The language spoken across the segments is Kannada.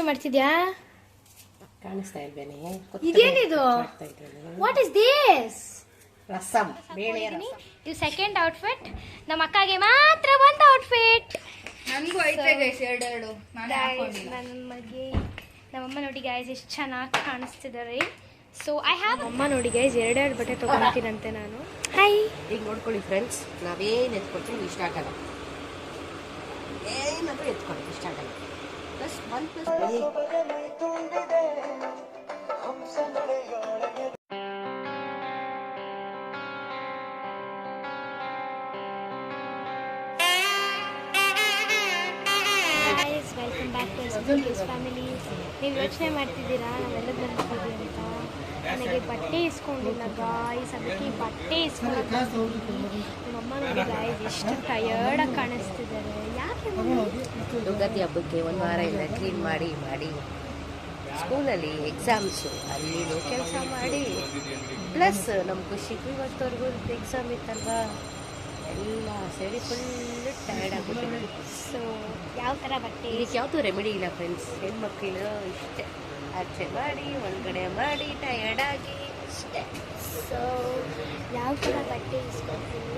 ಮಾಡ್ತಿದ್ಯಾ? ಕಾಣಿಸ್ತಾ ಇದ್ದೇನೆ. ಇದೇನಿದು? What is this? ರಸಂ ಬೇಳೆ. ಇದು ಸೆಕೆಂಡ್ ಔಟ್ಫಿಟ್. ನಮ್ಮ ಅಕ್ಕಗೆ ಮಾತ್ರ ಒಂದು ಔಟ್ಫಿಟ್. ನನಗೂ ಐತೆ ಗೈಸ್ ಎರಡು. ನಮಗೆ ನಮ್ಮಮ್ಮ ನೋಡಿ ಗೈಸ್ ಎಷ್ಟು ಚೆನ್ನಾಗಿ ಕಾಣಿಸ್ತಿದ್ದಾರೆ. ಸೊ ಐ ಹ್ಯಾವ್ ಅಮ್ಮ ನೋಡಿ ಗೈಸ್ ಎರಡೆರಡು ಬಟ್ಟೆ ತೊಗೊಳ್ತೀನಂತೆ ನಾನು. ಹಾಯ್, ಈಗ ನೋಡ್ಕೊಳ್ಳಿ ಫ್ರೆಂಡ್ಸ್, ನಾವೇನು ಎತ್ಕೊಳ್ತೀವಿ ಇಷ್ಟ ಆಗಲ್ಲ. ಏನಾದರೂ ಎತ್ಕೊಳ್ಳಿ ಇಷ್ಟ ಆಗಲ್ಲ. Plus one plus welcome back to S family. ನೀವು ಯೋಚನೆ ಮಾಡ್ತಿದ್ದೀರಾ ನಾವೆಲ್ಲ ಬರ್ತಿದ್ದೀವಿ ಅಂತ. ನನಗೆ ಬಟ್ಟೆ ಇಸ್ಕೊಂಡಿಲ್ಲ ಗಾಯ್ಸ್, ಅದಕ್ಕೆ ಬಟ್ಟೆ ಇಸ್ಕೊಳ್ಳೋಕೆ ನಮ್ಮಮ್ಮ ನೋಡಿ ಗಾಯ್ಸ್ ಎಷ್ಟು ಟಯರ್ಡಾಗಿ ಕಾಣಿಸ್ತಿದ್ದಾರೆ. ಯಾಕೆ ಯುಗಾದಿ ಹಬ್ಬಕ್ಕೆ ಒಂದು ವಾರ ಇಲ್ಲ ಕ್ಲೀನ್ ಮಾಡಿ ಸ್ಕೂಲಲ್ಲಿ ಎಕ್ಸಾಮ್ಸು ಅಲ್ಲಿ ಕೆಲಸ ಮಾಡಿ ಪ್ಲಸ್ ನಮ್ಮ ಖುಷಿಗೂ ಇವತ್ತವರೆಗೂ ಎಕ್ಸಾಮ್ ಇತ್ತಲ್ವಾ, ಎಲ್ಲ ಸೇರಿ ಫುಲ್ಲು ಟಯರ್ಡ್ ಆಗ್ಬಿಟ್ಟಿದೆ. ಸೊ ಯಾವ ಥರ ಬಟ್ಟೆ? ಇದಕ್ಕೆ ಯಾವುದು ರೆಮಿಡಿ ಇಲ್ಲ ಫ್ರೆಂಡ್ಸ್. ಹೆಣ್ಮಕ್ಳು ಇಷ್ಟೇ, ಆಚೆ ಮಾಡಿ ಒಳಗಡೆ ಮಾಡಿ ಟಯರ್ಡ್ ಆಗಿ ಇಷ್ಟೇ. ಸೊ ಯಾವ ಥರ ಬಟ್ಟೆ ಇಸ್ಕೊಳ್ತೀನಿ,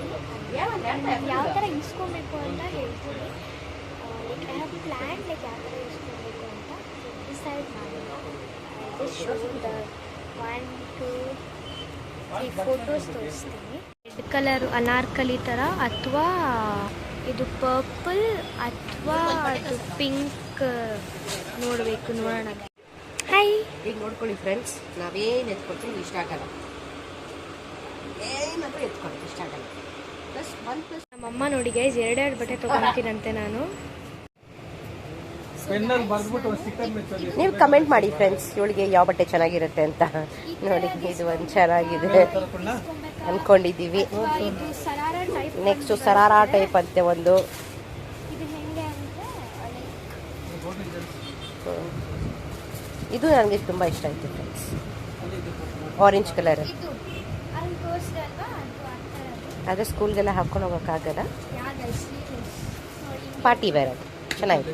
ಯಾವ ಥರ ಇಸ್ಕೊಬೇಕು ಅಂತ ಹೇಳ್ತೀನಿ. Like I have plan like ಯಾವ ಥರ ಇಸ್ಕೊಬೇಕು ಅಂತ ಡಿಸೈಡ್ ಮಾಡಿಲ್ಲ. I just show the 1 2 3 photos ತೋರಿಸ್ತೀನಿ. ರೆಡ್ ಕಲರ್ ಅನಾರ್ಕಲಿ ಥರ, ಅಥವಾ ಇದು ಪರ್ಪಲ್, ಅಥವಾ ಅದು ಪಿಂಕ್ ನೋಡಬೇಕು, ನೋಡೋಣ. ಹಾಯ್, ಈಗ ನೋಡ್ಕೊಳ್ಳಿ ಫ್ರೆಂಡ್ಸ್, ನಾವೇನು ಎತ್ಕೊಳ್ತೀವಿ ಇಷ್ಟ ಆಗಲ್ಲ. ಏನಾದರೂ ಎತ್ಕೊಳ್ಳಿ ಇಷ್ಟ ಆಗಲ್ಲ. ಪ್ಲಸ್ ಒನ್ ಪ್ಲಸ್ ನಮ್ಮಮ್ಮ ನೋಡಿ ಗೈಸ್ ಎರಡೆರಡು ಬಟ್ಟೆ ತೊಗೊಳ್ತೀನಂತೆ ನಾನು. ನೀವು ಕಮೆಂಟ್ ಮಾಡಿ ಫ್ರೆಂಡ್ಸ್, ಇವಳಿಗೆ ಯಾವ ಬಟ್ಟೆ ಚೆನ್ನಾಗಿರುತ್ತೆ ಅಂತ. ನೋಡಿ ಇದು ಒಂದು ಚೆನ್ನಾಗಿದೆ ಅಂದ್ಕೊಂಡಿದ್ದೀವಿ. ನೆಕ್ಸ್ಟು ಸರಾರಾ ಟೈಪ್ ಅಂತೆ ಒಂದು. ಇದು ನನಗೆ ತುಂಬ ಇಷ್ಟ ಆಯಿತು ಫ್ರೆಂಡ್ಸ್, ಆರೆಂಜ್ ಕಲರ್. ಆದರೆ ಸ್ಕೂಲ್ಗೆಲ್ಲ ಹಾಕ್ಕೊಂಡು ಹೋಗೋಕ್ಕಾಗಲ್ಲ, ಪಾರ್ಟಿ ವೇರ್ ಅದು ಚೆನ್ನಾಗಿದೆ.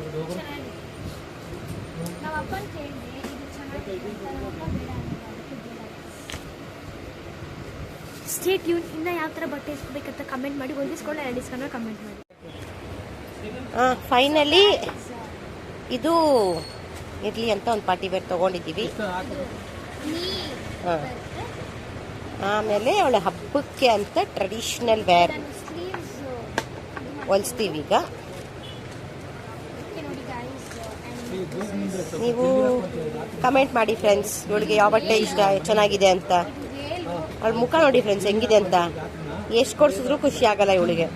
Stay tune. ಇನ್ನು ಯಾವ ಥರ ಬಟ್ಟೆ ಇಸ್ಕೋಬೇಕಂತ ಕಮೆಂಟ್ ಮಾಡಿ, ಹೊಂದಿಸ್ಕೊಂಡು ಎರಡು ಇಸ್ಕೊಂಡ್ರೆ ಕಮೆಂಟ್ ಮಾಡಿ. ಫೈನಲಿ ಇದು ಇರಲಿ ಅಂತ ಒಂದು ಪಾರ್ಟಿ ವೇರ್ ತೊಗೊಂಡಿದ್ದೀವಿ. ಹಾಂ, ಆಮೇಲೆ ಅವಳ ಹಬ್ಬಕ್ಕೆ ಅಂತ ಟ್ರೆಡಿಷ್ನಲ್ ವೇರ್ ಹೊಲಿಸ್ತೀವಿ ಈಗ. ನೀವು ಕಮೆಂಟ್ ಮಾಡಿ ಫ್ರೆಂಡ್ಸ್, ಇವಳಿಗೆ ಯಾವ ಬಟ್ಟೆ ಇಷ್ಟ ಚೆನ್ನಾಗಿದೆ ಅಂತ. ಅವಳ ಮುಖ ನೋಡಿ ಫ್ರೆಂಡ್ಸ್ ಹೆಂಗಿದೆ ಅಂತ. ಎಷ್ಟು ಕೊಡ್ಸಿದ್ರು ಖುಷಿ ಆಗಲ್ಲ ಇವಳಿಗೆ.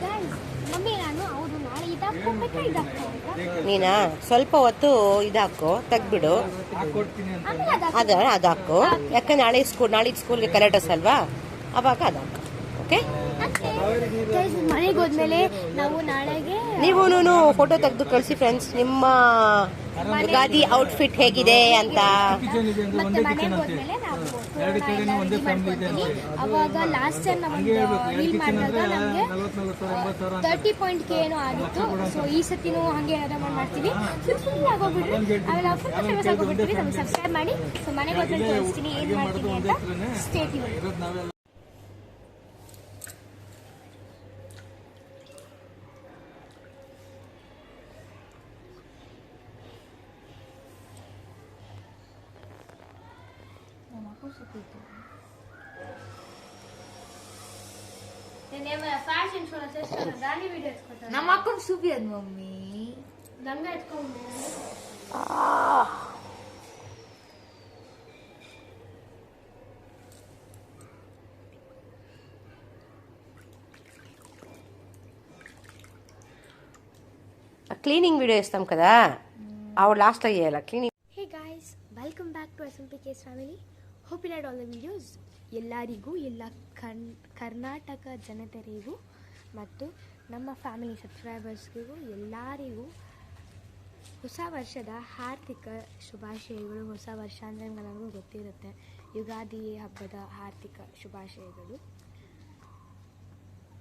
ನೀನಾ ಸ್ವಲ್ಪ ಹೊತ್ತು ಇದಾಕು, ತೆಗ್ಬಿಡು, ಅದಾಕು. ಯಾಕೆ ನಾಳಿದ್ದು ಸ್ಕೂಲ್ಗೆ ಕರೆಕ್ಟ್ ಅಲ್ವಾ, ಅವಾಗ ಅದಾಕು. ಓಕೆ, ಮನೆಗೆ ಹೋದ್ಮೇಲೆ ನಾವು ನಾಳೆಗೆ ನೀವು ಫೋಟೋ ತೆಗೆದು ಕಳಿಸಿ ಫ್ರೆಂಡ್ಸ್, ನಿಮ್ಮ ಯುಗಾದಿ ಔಟ್ಫಿಟ್ ಹೇಗಿದೆ ಅಂತ. ಮತ್ತೆ ಮನೆಗೆ ಹೋದ್ಮೇಲೆ ನಾವು ಅವಾಗ ಲಾಸ್ಟ್ ಟೈಮ್ ನಮಗೆ ರೀಲ್ ಮಾಡಿದಾಗ ನಮಗೆ 30.K ಏನೋ ಆಗಿತ್ತು. ಸೊ ಈ ಸತಿನೂ ಹಾಗೆ ಏನಾದ್ರು ಮಾಡ್ತೀವಿ. ಫುಲ್ ಆಗೋಗ್ಬಿಟ್ರಿ, ಆಮೇಲೆ ಫುಲ್ ಫೇಮಸ್ ಆಗೋಗ್ಬಿಡ್ತೀವಿ. ನಮಗೆ ಸಬ್ಸ್ಕ್ರೈಬ್ ಮಾಡಿ. ಸೊ ಮನೆಗೆ ಹೋದ್ಮೇಲೆ ತೋರಿಸ್ತೀನಿ ಏನು ಮಾಡ್ತೀನಿ ಅಂತ. Stay tune. ಫ್ಯಾಷನ್ ಶೋ ಗಾಳಿ ವಿಡಿಯೋ ಎತ್ಕೊತಾರೆ. ನಮ್ಮ ಅಕ್ಕನ ಸೂಪಿ ಅದ್ ಮಮ್ಮಿ ಗಂಗ ಎತ್ಕೊಂಡು క్లీనింగ్ వీడియో ఇస్తాం కదా, ఆవిడ లాస్ట్లో చేయాలి cleaning. Hey guys, welcome back to SMPK's family. Hope you like all the videos. ಎಲ್ಲರಿಗೂ, ಎಲ್ಲ ಕರ್ನಾಟಕ ಜನತೆಯರಿಗೂ ಮತ್ತು ನಮ್ಮ ಫ್ಯಾಮಿಲಿ ಸಬ್ಸ್ಕ್ರೈಬರ್ಸ್ಗೂ ಎಲ್ಲರಿಗೂ ಹೊಸ ವರ್ಷದ ಹಾರ್ದಿಕ ಶುಭಾಶಯಗಳು. ಹೊಸ ವರ್ಷ ಅಂದರೆ ನಮಗೂ ಗೊತ್ತಿರುತ್ತೆ, ಯುಗಾದಿ ಹಬ್ಬದ ಹಾರ್ದಿಕ ಶುಭಾಶಯಗಳು.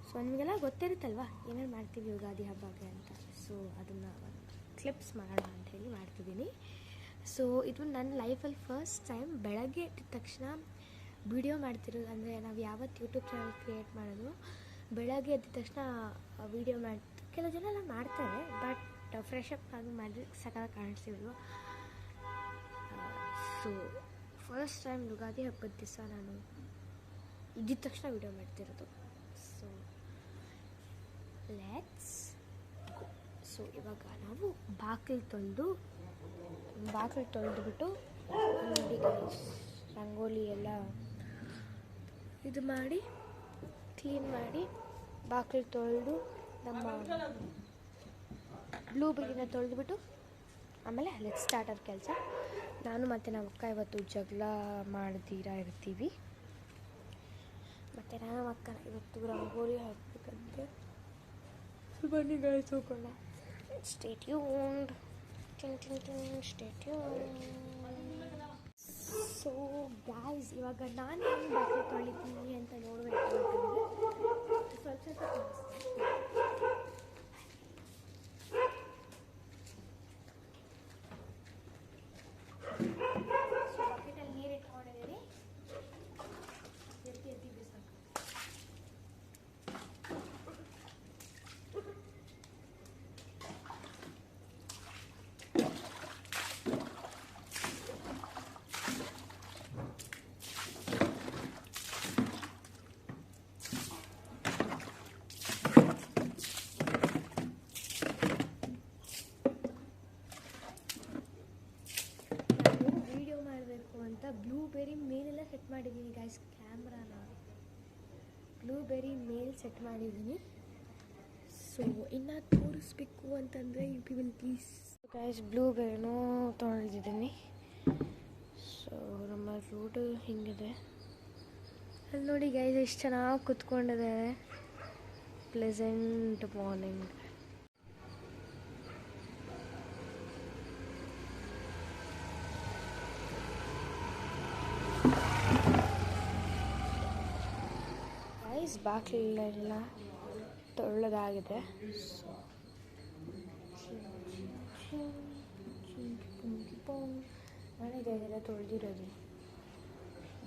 ಸೊ ನಿಮಗೆಲ್ಲ ಗೊತ್ತಿರುತ್ತಲ್ವ ಏನೇನು ಮಾಡ್ತೀವಿ ಯುಗಾದಿ ಹಬ್ಬಕ್ಕೆ ಅಂತ. ಸೊ ಅದನ್ನು ಕ್ಲಿಪ್ಸ್ ಮಾಡೋಣ ಅಂಥೇಳಿ ಮಾಡ್ತಿದ್ದೀನಿ. ಸೊ ಇದು ನನ್ನ ಲೈಫಲ್ಲಿ ಫಸ್ಟ್ ಟೈಮ್ ಬೆಳಗ್ಗೆ ಎದ್ದ ತಕ್ಷಣ ವಿಡಿಯೋ ಮಾಡ್ತಿರೋದು. ಅಂದರೆ ನಾವು ಯಾವತ್ತು ಯೂಟ್ಯೂಬ್ ಚಾನಲ್ ಕ್ರಿಯೇಟ್ ಮಾಡೋದು ಬೆಳಗ್ಗೆ ಎದ್ದ ತಕ್ಷಣ ವೀಡಿಯೋ ಕೆಲವು ಜನ ಎಲ್ಲ ಮಾಡ್ತಾರೆ, ಬಟ್ ಫ್ರೆಶ್ ಅಪ್ ಆಗಿ ಮಾಡಿದ್ರೆ ಸಕಾಲ ಕಾಣಿಸ್ತಿದ್ರು. ಸೊ ಫಸ್ಟ್ ಟೈಮ್ ಯುಗಾದಿ ಹಬ್ಬದ ದಿವಸ ನಾನು ಇದ್ದಿದ್ದ ತಕ್ಷಣ ವೀಡಿಯೋ ಮಾಡ್ತಿರೋದು. So let's go. ಸೊ ಇವಾಗ ನಾವು ಬಾಗಿಲು ತೊಳೆದ್ಬಿಟ್ಟು ನೋಡಿ ಗೈಸ್, ರಂಗೋಲಿ ಎಲ್ಲ ಇದು ಮಾಡಿ ಕ್ಲೀನ್ ಮಾಡಿ ಬಾಗಿಲು ತೊಳೆದು ನಮ್ಮ ಬ್ಲೂಬೆರಿನ ತೊಳೆದ್ಬಿಟ್ಟು ಆಮೇಲೆ ಲೆಟ್ಸ್ ಸ್ಟಾರ್ಟ್ ಅದು ಕೆಲಸ. ನಾನು ಮತ್ತು ನಮ್ಮ ಅಕ್ಕ ಇವತ್ತು ಜಗಳ ಮಾಡ್ದಿರಾ ಇರ್ತೀವಿ. ಮತ್ತು ನಾನು ಅಕ್ಕ ಇವತ್ತು ರಂಗೋಲಿ ಹಾಕಬೇಕಂತೆ. ಬನ್ನಿ ಗೈಸ್ ಹೋಗೋಣ. Stay tuned. Stay tuned. So guys ಇವಾಗ ನಾನು ಏನು ಬಾಕಿ ತೊಳಿತೀನಿ ಅಂತ ನೋಡಬೇಕು. ಸ್ವಲ್ಪ ಬಕೆಟಲ್ಲಿ ನೀರು ಇಟ್ಕೊಂಡಿದ್ದೀನಿ. ಎತ್ತಿ ಬಿಸಾಕು. ಅಂತ ಬ್ಲೂಬೆರಿ ಮೇಲೆಲ್ಲ ಸೆಟ್ ಮಾಡಿದ್ದೀನಿ ಗೈಸ್. ಕ್ಯಾಮ್ರಾನ ಬ್ಲೂಬೆರಿ ಮೇಲ್ ಸೆಟ್ ಮಾಡಿದ್ದೀನಿ. ಸೊ ಇನ್ನು ತೋರಿಸ್ಬೇಕು ಅಂತಂದರೆ ಯು ಪಿ ವಿಲ್ ಪ್ಲೀಸ್ ಗೈಸ್. ಬ್ಲೂಬೆರಿನೂ ತೊಗೊಂಡಿದ್ದೀನಿ. ಸೊ ನಮ್ಮ ರೋಡು ಹಿಂಗಿದೆ. ಅಲ್ಲಿ ನೋಡಿ ಗೈಸ್ ಎಷ್ಟು ಚೆನ್ನಾಗಿ ಕೂತ್ಕೊಂಡಿದ್ದಾರೆ. Pleasant morning. ಬಾಗಿಲೆಲ್ಲ ತೊಳೆದಾಗಿದೆ. ಮನೆಗೆಲ್ಲ ತೊಳೆದಿರೋದು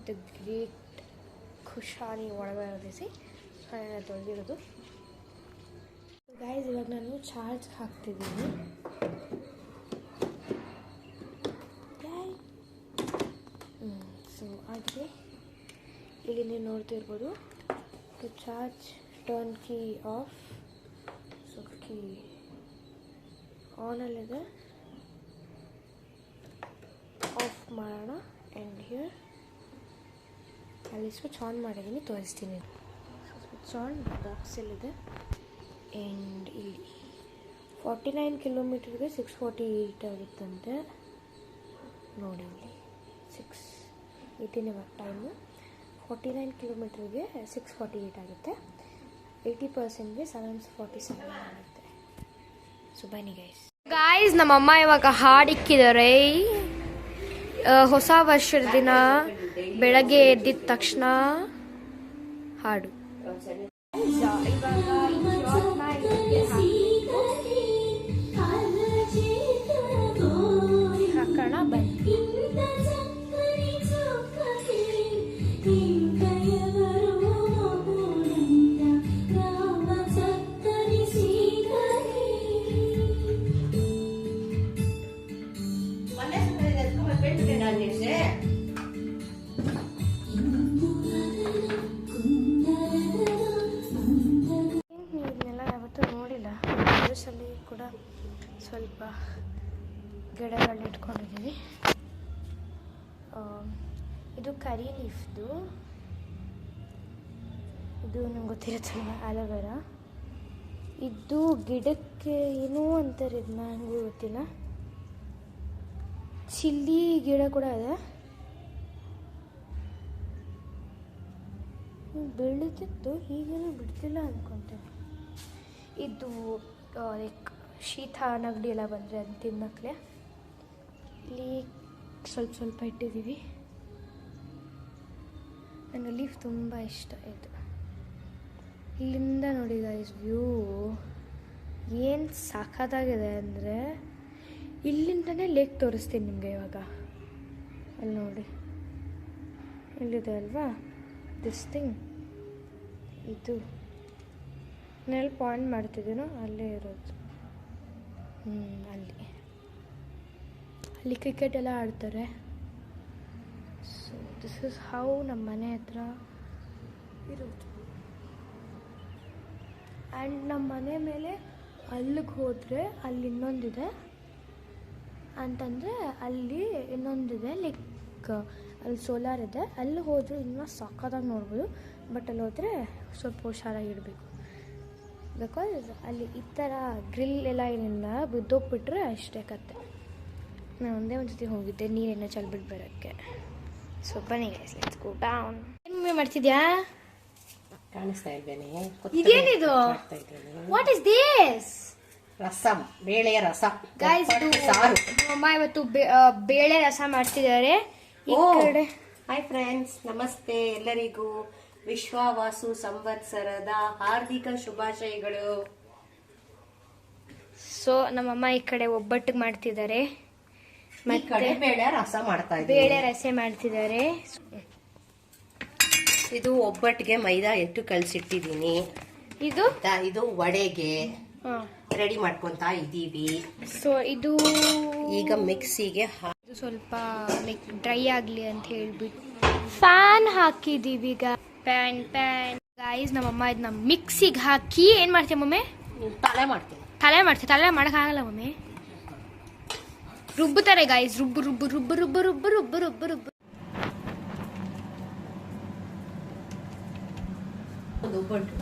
ದ ಗ್ರೇಟ್ ಖುಷಾನಿ ಒಳಗಿಸಿ ಮನೆಯ ತೊಳೆದಿರೋದು. ಗೈಸ್ ಇವಾಗ ನಾನು ಚಾರ್ಜ್ ಹಾಕ್ತಿದ್ದೀನಿ. ಸೊ ಹಾಗೆ ಇಲ್ಲಿ ನೀವು ನೋಡ್ತಿರ್ಬೋದು to charge turn key off. So key on allide off ಮಾಡೋಣ. and here ಅಲ್ಲಿ ಸ್ವಿಚ್ ಆನ್ ಮಾಡಿದ್ದೀನಿ, ತೋರಿಸ್ತೀನಿ. Switch on ಬಾಕ್ಸಲ್ಲಿದೆ. ಆ್ಯಂಡ್ ಇಲ್ಲಿ 49 ಕಿಲೋಮೀಟರ್ಗೆ 648 ಆಗುತ್ತಂತೆ. ನೋಡಿ ಇಲ್ಲಿ 6:18 ಟೈಮು. 49 ಕಿಲೋಮೀಟರ್ಗೆ 648 ಆಗುತ್ತೆ. 80%ಗೆ 747 ಆಗುತ್ತೆ. ಸೊ ಬನ್ನಿ ಗೈಸ್ ನಮ್ಮಮ್ಮ ಇವಾಗ ಹಾಡಿಕ್ಕಿದ್ದಾರೆ. ಹೊಸ ವರ್ಷದ ದಿನ ಬೆಳಗ್ಗೆ ಎದ್ದಿದ ತಕ್ಷಣ ಹಾಡು. ಹಾಕೋಣ ಬನ್ನಿ. ಅಲ್ಲಿ ಕೂಡ ಸ್ವಲ್ಪ ಗಿಡಗಳನ್ನ ಇಟ್ಕೊಂಡಿದ್ದೀವಿ. ಇದು ಕರಿ ಲೀಫ್ದು. ಇದು ನಂಗೆ ಗೊತ್ತಿರುತ್ತಲ್ಲ ಆಲೋವೆರಾ. ಇದು ಗಿಡಕ್ಕೆ ಏನೋ ಅಂತಾರೆ, ಇದನ್ನ ನನಗೂ ಗೊತ್ತಿಲ್ಲ. ಚಿಲ್ಲಿ ಗಿಡ ಕೂಡ ಇದೆ. ಬೆಳೀತಿತ್ತು, ಈಗೇನು ಬಿಡ್ತಿಲ್ಲ ಅಂದ್ಕೊತೇನೆ. ಇದು ಲೈಕ್ ಶೀತ ನೆಗಡಿ ಎಲ್ಲ ಬಂದರೆ ಅದು ತಿನ್ನಕ್ಲೆ ಇಲ್ಲಿ ಸ್ವಲ್ಪ ಇಟ್ಟಿದ್ದೀವಿ. ನನಗೆ ಲೀಫ್ ತುಂಬ ಇಷ್ಟ. ಇದು ಇಲ್ಲಿಂದ ನೋಡಿ ಗೈಸ್ ವ್ಯೂ ಏನು ಸಖತ್ತಾಗಿದೆ ಅಂದರೆ ಇಲ್ಲಿಂದನೇ ಲೇಕ್ ತೋರಿಸ್ತೀನಿ ನಿಮಗೆ ಇವಾಗ. ಅಲ್ಲಿ ನೋಡಿ, ಇಲ್ಲಿದೆ ಅಲ್ವಾ ದಿಸ್ ಥಿಂಗ್, ಇದು ನೆಲ್ ಪಾಯಿಂಟ್ ಮಾಡ್ತಿದ್ದೀನೋ ಅಲ್ಲೇ ಇರೋದು. ಅಲ್ಲಿ ಕ್ರಿಕೆಟ್ ಎಲ್ಲ ಆಡ್ತಾರೆ. ಸೊ ದಿಸ್ ಇಸ್ ಹೌ ನಮ್ಮ ಮನೆ ಹತ್ರ ಇರೋದು. ಆ್ಯಂಡ್ ನಮ್ಮ ಮನೆ ಮೇಲೆ ಅಲ್ಲಿಗೆ ಹೋದರೆ ಅಲ್ಲಿ ಇನ್ನೊಂದಿದೆ ಅಂತಂದರೆ, ಅಲ್ಲಿ ಇನ್ನೊಂದಿದೆ ಲೈಕ್ ಅಲ್ಲಿ ಸೋಲಾರ್ ಇದೆ. ಅಲ್ಲಿ ಹೋದರೆ ಇನ್ನೂ ಸಕ್ಕತ್ತಾಗಿ ನೋಡ್ಬೋದು. ಬಟ್ ಅಲ್ಲಿ ಹೋದರೆ ಸ್ವಲ್ಪ ಹುಷಾರಾಗಿಡಬೇಕು. ಬಿಕಾಸ್ ಅಲ್ಲಿ ಈ ಥರ ಗ್ರಿಲ್ ಎಲ್ಲ ಏನಿಲ್ಲ, ಬಿದ್ದೋಗ್ಬಿಟ್ರೆ ಅಷ್ಟೇ ಕತೆ. ನಾನು ಒಂದೇ ಒಂದು ಜೊತೆ ಹೋಗಿದ್ದೆ ನೀರೇನೋ ಚಲ್ಬಿಟ್ಟು ಬರೋಕ್ಕೆ. ಸೊ ಬನ್ನಿ ಗೈಸ್, ಲೆಟ್ಸ್ ಗೋ ಡೌನ್. ಏನು ಮಾಡ್ತಿದ್ಯಾ? ಕಾಣಿಸ್ತಾ ಇದ್ದೇನೆ. ಇದೇನಿದು? What is this? ರಸಂ, ಬೇಳೆಯ ರಸ. ಗೈಸ್ ಅಮ್ಮ ಇವತ್ತು ಬೇಳೆ ರಸ ಮಾಡ್ತಿದ್ದಾರೆ. ಈ ಕಡೆ ಹಾಯ್ ಫ್ರೆಂಡ್ಸ್, ನಮಸ್ತೆ ಎಲ್ಲರಿಗೂ. ವಿಶ್ವವಾಸು ಸಂವತ್ಸರದ ಹಾರ್ದಿಕ ಶುಭಾಶಯಗಳು. ಸೊ ನಮ್ಮಮ್ಮ ಈ ಕಡೆ ಒಬ್ಬಟ್ಟಿಗೆ ಮಾಡ್ತಿದ್ದಾರೆ, ಮತ್ತೆ ಬೇಳೆ ರಸ ಮಾಡ್ತಾ ಇದ್ದಾರೆ. ಬೇಳೆ ರಸೆ ಮಾಡ್ತಿದ್ದಾರೆ. ಇದು ಒಬ್ಬಟ್ಟಿಗೆ ಮೈದಾ ಹಿಟ್ಟು ಕಲಸಿಟ್ಟಿದ್ದೀನಿ. ಇದು ವಡೆಗೆ ರೆಡಿ ಮಾಡ್ಕೊಂತಾ ಇದ್ದೀವಿ. ಸೊ ಇದು ಈಗ ಮಿಕ್ಸಿಗೆ ಸ್ವಲ್ಪ ಲೈಕ್ ಡ್ರೈ ಆಗಲಿ ಅಂತ ಹೇಳ್ಬಿಟ್ಟು ಫ್ಯಾನ್ ಹಾಕಿದ್ದೀವಿ. ಈಗ ಪ್ಯಾನ್ ಗೈಸ್, ನಮ್ಮಮ್ಮ ಇದನ್ನ ಮಿಕ್ಸಿಗೆ ಹಾಕಿ ಏನು ಮಾಡ್ತೀಯ ಮಮ್ಮಿ? ತಲೆ ಮಾಡ್ತೀನಿ. ತಲೆ ಮಾಡೋಕ್ಕಾಗಲ್ಲ ಮಮ್ಮಿ. ರುಬ್ಬುತ್ತಾರೆ ಗೈಸ್, ರುಬ್ಬು ರುಬ್ಬು ರುಬ್ಬು ರುಬ್ಬು ರುಬ್ಬು ರುಬ್ಬು ರುಬ್ಬು ರುಬ್ಬು. ಒಬ್ಬಟ್ಟು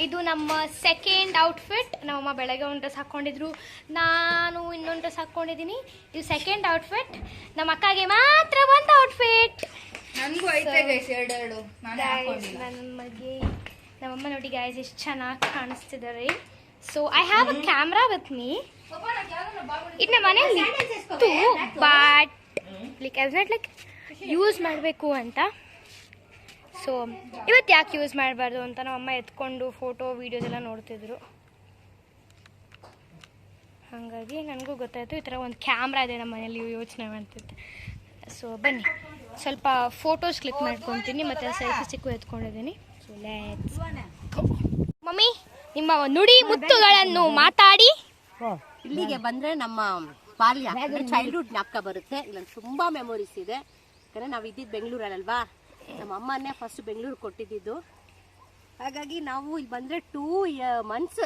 ಇದು ನಮ್ಮ ಸೆಕೆಂಡ್ ಔಟ್ಫಿಟ್. ನಮ್ಮಮ್ಮ ಬೆಳಗ್ಗೆ ಒಂದು ಡ್ರೆಸ್ ಹಾಕ್ಕೊಂಡಿದ್ರು, ನಾನು ಇನ್ನೊಂದು ಡ್ರೆಸ್ ಹಾಕ್ಕೊಂಡಿದ್ದೀನಿ. ಇದು ಸೆಕೆಂಡ್ ಔಟ್ಫಿಟ್. ನಮ್ಮ ಅಕ್ಕಗೆ ಮಾತ್ರ ಒಂದು ಔಟ್ಫಿಟ್. ನನಗೂ ಐತೆ ಗೈಸ್ ಎರಡು. ನಮ್ಮಮ್ಮ ನೋಡಿ ಗೈಸ್ ಎಷ್ಟು ಚೆನ್ನಾಗಿ ಕಾಣಿಸ್ತಿದ್ದಾರೆ. So I have a camera with me. ಇದು ನಮ್ಮ ಮನೆಯಲ್ಲಿ ಇತ್ತು, but like I was not like use ಮಾಡಬೇಕು ಅಂತ. ಸೊ ಇವತ್ತು ಯಾಕೆ ಯೂಸ್ ಮಾಡಬಾರ್ದು ಅಂತ ನಮ್ಮಮ್ಮ ಎತ್ಕೊಂಡು ಫೋಟೋ ವೀಡಿಯೋಸ್ ಎಲ್ಲ ನೋಡ್ತಿದ್ರು. ಹಾಗಾಗಿ ನನಗೂ ಗೊತ್ತಾಯಿತು ಈ ಥರ ಒಂದು ಕ್ಯಾಮ್ರಾ ಇದೆ ನಮ್ಮ ಮನೇಲಿ, ಯೋಚನೆ ಮಾಡ್ತಿದ್ದೆ. ಸೊ ಬನ್ನಿ ಸ್ವಲ್ಪ ಫೋಟೋಸ್ ಕ್ಲಿಕ್ ಮಾಡ್ಕೊತೀನಿ, ಮತ್ತು ಸೆಲ್ಫಿ ಸಿಕ್ಕು ಎತ್ಕೊಂಡಿದ್ದೀನಿ. ಸೊ ಲೆಟ್ಸ್ ಮಮ್ಮಿ, ನಿಮ್ಮ ನುಡಿ ಮುತ್ತುಗಳನ್ನು ಮಾತಾಡಿ. ಇಲ್ಲಿಗೆ ಬಂದರೆ ನಮ್ಮ ಬಾಲ್ಯ ಚೈಲ್ಡ್ಹುಡ್ ಜ್ಞಾಪಕ ಬರುತ್ತೆ. ಇಲ್ಲಿ ತುಂಬ ಮೆಮೊರೀಸ್ ಇದೆ. ಯಾಕಂದರೆ ನಾವು ಇದ್ದಿದ್ದು ಬೆಂಗಳೂರಲ್ಲಲ್ವಾ, ನಮ್ಮ ಅಮ್ಮನೇ ಫಸ್ಟ್ ಬೆಂಗಳೂರು ಕೊಟ್ಟಿದ್ದು. ಹಾಗಾಗಿ ನಾವು ಇಲ್ಲಿ ಬಂದರೆ 2 months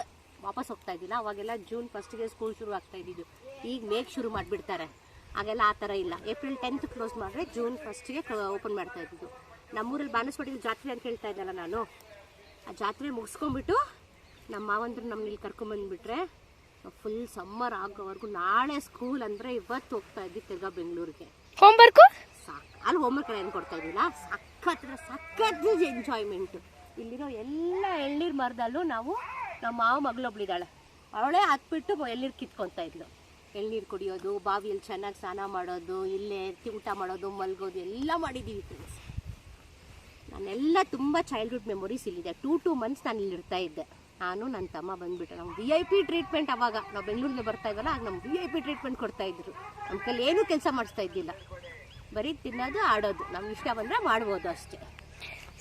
ವಾಪಸ್ ಹೋಗ್ತಾ ಇದ್ದಿಲ್ಲ. ಅವಾಗೆಲ್ಲ ಜೂನ್ 1ಗೆ ಸ್ಕೂಲ್ ಶುರು ಆಗ್ತಾ ಇದ್ದಿದ್ದು. ಈಗ ಮೇಗ್ ಶುರು ಮಾಡಿಬಿಡ್ತಾರೆ. ಆಗೆಲ್ಲ ಆ ಥರ ಇಲ್ಲ. ಏಪ್ರಿಲ್ 10th ಕ್ಲೋಸ್ ಮಾಡಿದ್ರೆ ಜೂನ್ 1ಗೆ ಓಪನ್ ಮಾಡ್ತಾ ಇದ್ದಿದ್ದು. ನಮ್ಮೂರಲ್ಲಿ ಬಾನಸವಾಡಿಲಿ ಜಾತ್ರೆ ಅಂತ ಹೇಳ್ತಾ ಇದ್ದಲ್ಲ ನಾನು, ಆ ಜಾತ್ರೆ ಮುಗಿಸ್ಕೊಂಡ್ಬಿಟ್ಟು ನಮ್ಮ ಮಾವಂದ್ರು ನಮ್ಮನ್ನ ಇಲ್ಲಿ ಕರ್ಕೊಂಬಂದುಬಿಟ್ರೆ ಫುಲ್ ಸಮ್ಮರ್ ಆಗೋವರೆಗೂ, ನಾಳೆ ಸ್ಕೂಲ್ ಅಂದರೆ ಇವತ್ತು ಹೋಗ್ತಾ ಇದ್ವಿ ತಿರ್ಗಾ ಬೆಂಗಳೂರಿಗೆ. ಹೋಮ್ವರ್ಕು ಅಲ್ಲಿ ಹೋಮ್ವರ್ಕ್ ಏನು ಕೊಡ್ತಾ ಇದ್ದಿಲ್ಲ. ಸಖತ್ ಎಂಜಾಯ್ಮೆಂಟು. ಇಲ್ಲಿರೋ ಎಲ್ಲ ಎಳ್ನೀರು ಮರದಲ್ಲೂ ನಾವು ನಮ್ಮ ಮಾವ ಮಗಳೊಬ್ಳಿದ್ದಾಳೆ, ಅವಳೇ ಹತ್ಬಿಟ್ಟು ಎಳ್ನೀರು ಕಿತ್ಕೊತಾ ಇದ್ಲು. ಎಳ್ನೀರು ಕುಡಿಯೋದು, ಬಾವಿಯಲ್ಲಿ ಚೆನ್ನಾಗಿ ಸ್ನಾನ ಮಾಡೋದು, ಇಲ್ಲೇ ಊಟ ಮಾಡೋದು, ಮಲ್ಗೋದು ಎಲ್ಲ ಮಾಡಿದ್ದೀವಿ ಫ್ರೆಂಡ್ಸ್. ನಾನೆಲ್ಲ ತುಂಬ ಚೈಲ್ಡ್ಹುಡ್ ಮೆಮೊರೀಸ್ ಇಲ್ಲಿದೆ. 2 months ನಾನು ಇಲ್ಲಿರ್ತಾ ಇದ್ದೆ. ನಾನು ನನ್ನ ತಮ್ಮ ಬಂದುಬಿಟ್ಟೆ. ನಮ್ಮ VIP ಟ್ರೀಟ್ಮೆಂಟ್. ಅವಾಗ ನಾವು ಬೆಂಗಳೂರಿಗೆ ಬರ್ತಾ ಇದ್ವಲ್ಲ, ಆಗ ನಮ್ಮ VIP ಟ್ರೀಟ್ಮೆಂಟ್ ಕೊಡ್ತಾಯಿದ್ರು. ನಮ್ಮ ಕೈಲಿ ಏನೂ ಕೆಲಸ ಮಾಡಿಸ್ತಾ ಇದ್ದಿಲ್ಲ, ಬರೀ ತಿನ್ನೋದು ಆಡೋದು, ನಮ್ಗೆ ಇಷ್ಟ ಬಂದರೆ ಮಾಡ್ಬೋದು ಅಷ್ಟೇ.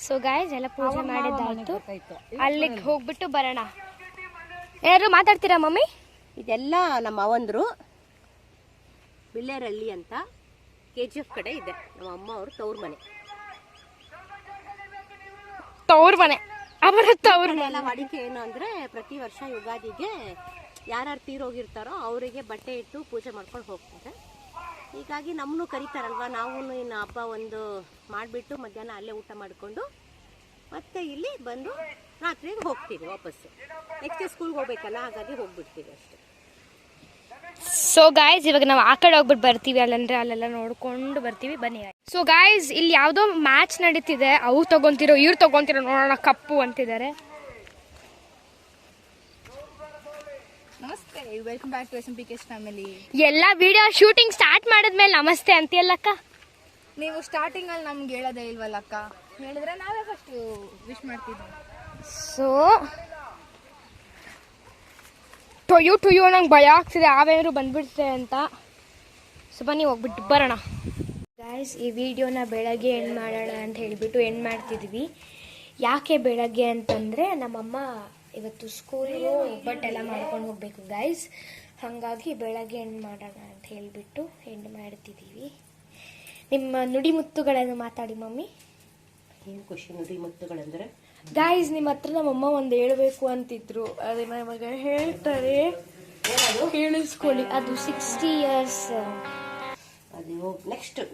ಸೊ ಗಾಯ್ಸ್, ಎಲ್ಲ ಪೂಜೆ ಮಾಡಿದ್ದಾಯ್ತು, ಅಲ್ಲಿಗೆ ಹೋಗ್ಬಿಟ್ಟು ಬರೋಣ. ಏನಾದ್ರು ಮಾತಾಡ್ತೀರಾ ಮಮ್ಮಿ? ಇದೆಲ್ಲ ನಮ್ಮ ಅವಂದರು ಬಿಲ್ಲೇರಳ್ಳಿ ಅಂತ KGF ಕಡೆ ಇದೆ. ನಮ್ಮ ಅಮ್ಮ ಅವರು ತವ್ರ ಮನೆ. ಎಲ್ಲ ವಾಡಿಕೆ ಏನು ಅಂದರೆ, ಪ್ರತಿ ವರ್ಷ ಯುಗಾದಿಗೆ ಯಾರ್ಯಾರು ತೀರೋಗಿರ್ತಾರೋ ಅವರಿಗೆ ಬಟ್ಟೆ ಇಟ್ಟು ಪೂಜೆ ಮಾಡ್ಕೊಂಡು ಹೋಗ್ತಾರೆ. ಹೀಗಾಗಿ ನಮ್ಮನ್ನು ಕರೀತಾರಲ್ವ, ನಾವು ಇನ್ನು ಹಬ್ಬ ಒಂದು ಮಾಡಿಬಿಟ್ಟು ಮಧ್ಯಾಹ್ನ ಅಲ್ಲೇ ಊಟ ಮಾಡಿಕೊಂಡು ಮತ್ತೆ ಇಲ್ಲಿ ಬಂದು ರಾತ್ರಿಗೆ ಹೋಗ್ತೀವಿ ವಾಪಸ್ಸು. ನೆಕ್ಸ್ಟ್ ಸ್ಕೂಲ್ಗೆ ಹೋಗ್ಬೇಕಲ್ಲ, ಹಾಗಾಗಿ ಹೋಗ್ಬಿಡ್ತೀವಿ ಅಷ್ಟೇ. ಸೊ ಗಾಯ್ಸ್ ಇವಾಗ ನಾವು ಆ ಕಡೆ ಹೋಗ್ಬಿಟ್ಟು ಬರ್ತೀವಿ, ಅಲ್ಲಂದ್ರೆ ಅಲ್ಲೆಲ್ಲ ನೋಡ್ಕೊಂಡು ಬರ್ತೀವಿ, ಬನ್ನಿ. ಸೊ ಗಾಯ್ಸ್ ಇಲ್ಲಿ ಯಾವುದೋ ಮ್ಯಾಚ್ ನಡೀತಿದೆ, ಅವ್ರು ತಗೊಂತಿರೋ ಇವ್ರು ತಗೊಂತಿರೋ ನೋಡೋಣ ಕಪ್ಪು ಅಂತಿದ್ದಾರೆ. ನಮಸ್ತೆ, welcome back to SMP KS family. ಎಲ್ಲ ವಿಡಿಯೋ ಶೂಟಿಂಗ್ ಸ್ಟಾರ್ಟ್ ಮಾಡಿದ್ಮೇಲೆ ನಮಸ್ತೆ ಅಂತೀಯಲ್ಲಕ್ಕ. ನೀವು ಸ್ಟಾರ್ಟಿಂಗ್ ಅಲ್ಲಿ ನಮ್ಗೆ ಹೇಳೋದೇ ಇಲ್ವಲ್ಲ ಅಕ್ಕ, ಹೇಳಿದ್ರೆ ನಾವೇ ಫಸ್ಟ್ ವಿಶ್ ಮಾಡ್ತಿದ್ವಿ. ಸೊ ಟೊಯು ನಂಗೆ ಭಯ ಆಗ್ತಿದೆ, ಆವೇರು ಬಂದ್ಬಿಡ್ತೆ ಅಂತ. ಸೊ ಬನ್ನಿ ಹೋಗ್ಬಿಟ್ಟು ಬರೋಣ. ಗಾಯ್ಸ್ ಈ ವಿಡಿಯೋನ ಬೆಳಗ್ಗೆ ಎಂಡ್ ಮಾಡೋಣ ಅಂತ ಹೇಳಿಬಿಟ್ಟು ಎಂಡ್ ಮಾಡ್ತಿದ್ವಿ. ಯಾಕೆ ಬೆಳಗ್ಗೆ ಅಂತಂದರೆ ನಮ್ಮಮ್ಮ ಇವತ್ತು ಸ್ಕೂಲಿಗೆ ಒಬ್ಬಟ್ಟೆಲ್ಲ ಮಾಡ್ಕೊಂಡು ಹೋಗಬೇಕು ಗಾಯ್ಸ್, ಹಾಗಾಗಿ ಬೆಳಗ್ಗೆ ಎಂಡ್ ಮಾಡೋಣ ಅಂತ ಹೇಳಿಬಿಟ್ಟು ಎಂಡ್ ಮಾಡ್ತಿದ್ದೀವಿ. ನಿಮ್ಮ ನುಡಿಮುತ್ತುಗಳನ್ನು ಮಾತಾಡಿ ಮಮ್ಮಿ. ಏನು ಖುಷಿ ನುಡಿಮುತ್ತುಗಳಂದ್ರೆ ಗಾಯ್ಸ್ ನಿಮ್ಮ ಹತ್ರ ನಮ್ಮಮ್ಮ ಒಂದು ಹೇಳಬೇಕು ಅಂತಿದ್ರು, ಅದೇ ಇವಾಗ ಹೇಳ್ತಾರೆ, ಕೇಳಿಸ್ಕೊಳ್ಳಿ. ಅದು 60 years. ಅದು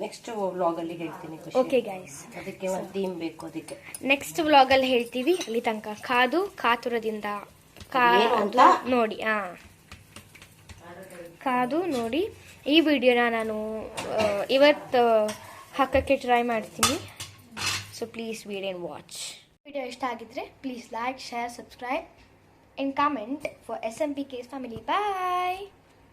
ನೆಕ್ಸ್ಟ್ ವ್ಲಾಗಲ್ಲಿ ಹೇಳ್ತೀನಿ. ಓಕೆ ಗೈಸ್, ಅದಕ್ಕೆ ಒಂದು ಥೀಮ್ ಬೇಕು, ಅದಕ್ಕೆ ನೆಕ್ಸ್ಟ್ ವ್ಲಾಗಲ್ಲಿ ಹೇಳ್ತೀವಿ. ಅಲ್ಲಿ ತನಕ ಕಾತುರದಿಂದ ನೋಡಿ. ಕಾದು ನೋಡಿ. ಈ ವಿಡಿಯೋನ ನಾನು ಇವತ್ತು ಹಾಕೋಕ್ಕೆ ಟ್ರೈ ಮಾಡ್ತೀನಿ. So please wait and watch. Video ಇಷ್ಟ ಆಗಿದ್ರೆ please like, share, subscribe and comment for SMP KS family. Bye.